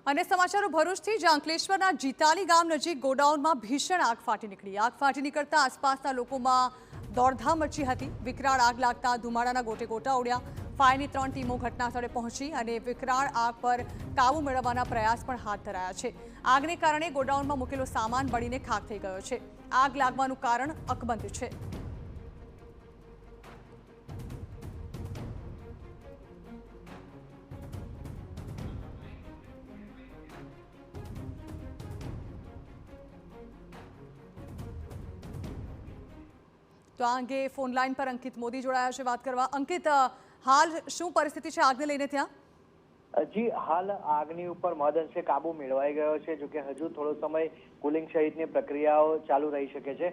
અને સમાચારો ભરૂચથી જ્યાં અંકલેશ્વરના જીતાલી ગામ નજીક ગોડાઉનમાં ભીષણ આગ ફાટી નીકળી। આગ ફાટી નીકળતા આસપાસના લોકોમાં દોડધામ મચી હતી। વિકરાળ આગ લાગતા ધુમાડાના ગોટે ગોટા ઉડ્યા। ફાયરની 3 ટીમો ઘટનાસ્થળે પહોંચી અને વિકરાળ આગ પર કાબુ મેળવવાના પ્રયાસ પણ હાથ ધરાયા છે। આગને કારણે ગોડાઉનમાં મૂકેલો સામાન બળીને ખાખ થઈ ગયો છે। આગ લાગવાનું કારણ અકબંધ છે। तो आ अंगे फोन लाइन पर अंकित मोदी जोड़ाया है बात करवा। अंकित, हाल शू परिस्थिति है आग ने लईने त्यां? जी हाल આગની ઉપર મહદઅંશે કાબુ મેળવાઈ ગયો છે। જો કે હજુ થોડો સમય કુલિંગ સહિતની પ્રક્રિયાઓ ચાલુ રહી શકે છે।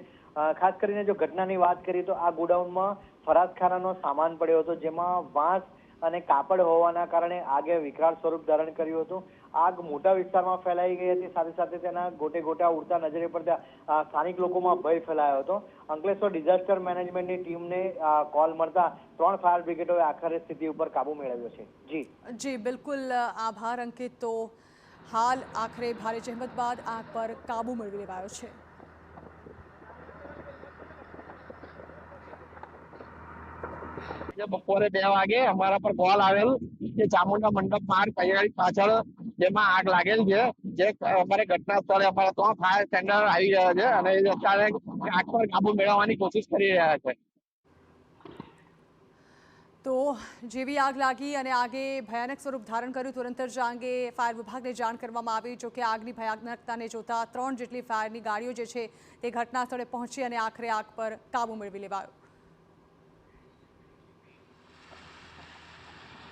ખાસ કરીને જો ઘટનાની વાત કરીએ તો આ ગોડાઉનમાં ફરાસખાનાનો સામાન પડ્યો હતો, જેમાં વાંસ અને કાપડ હોવાના કારણે આગે વિકરાળ સ્વરૂપ ધારણ કર્યું હતું। આગ મોટા વિસ્તારમાં ફેલાઈ ગઈ હતી, સાથે સાથે તેના ગોટે ગોટા ઉડતા નજરે પડતા સ્થાનિક લોકોમાં ભય ફેલાયો હતો। અંકલેશ્વર ડિઝાસ્ટર મેનેજમેન્ટની ટીમને કોલ મળતા 3 ફાયર બ્રિગેડોએ આખરે સ્થિતિ ઉપર કાબુ મેળવ્યો છે। जी बिल्कुल, आभार अंकित। तो हाल आखरे भारे जहमत बाद आग पर काबू मेळवी लेवायो छे। બપોરે 2 વાગે અમારા પર કોલ આવેલ કે ચામુંડા મંડપ માર્ગ કૈયાળી પાછળ જેમાં આગ લાગેલ છે, જે અમારે ઘટના સ્થળે અમારા 3 ફાયર ટેન્ડર આવી રહ્યા છે અને એ અત્યારે આગ પર કાબુ મેળવવાની કોશિશ કરી રહ્યા છે। तो जेवी आग लागी અને आगे भयानक स्वरूप धारण કર્યું, तुरंत જ અંગે ફાયર વિભાગને જાણ કરવામાં આવી। જો કે આગની ભયાનકતાને જોતા 3 જેટલી ફાયરની ગાડીઓ જે છે તે ઘટના સ્થળે પહોંચી અને આખરે આગ પર કાબુ મેળવી લેવાયો।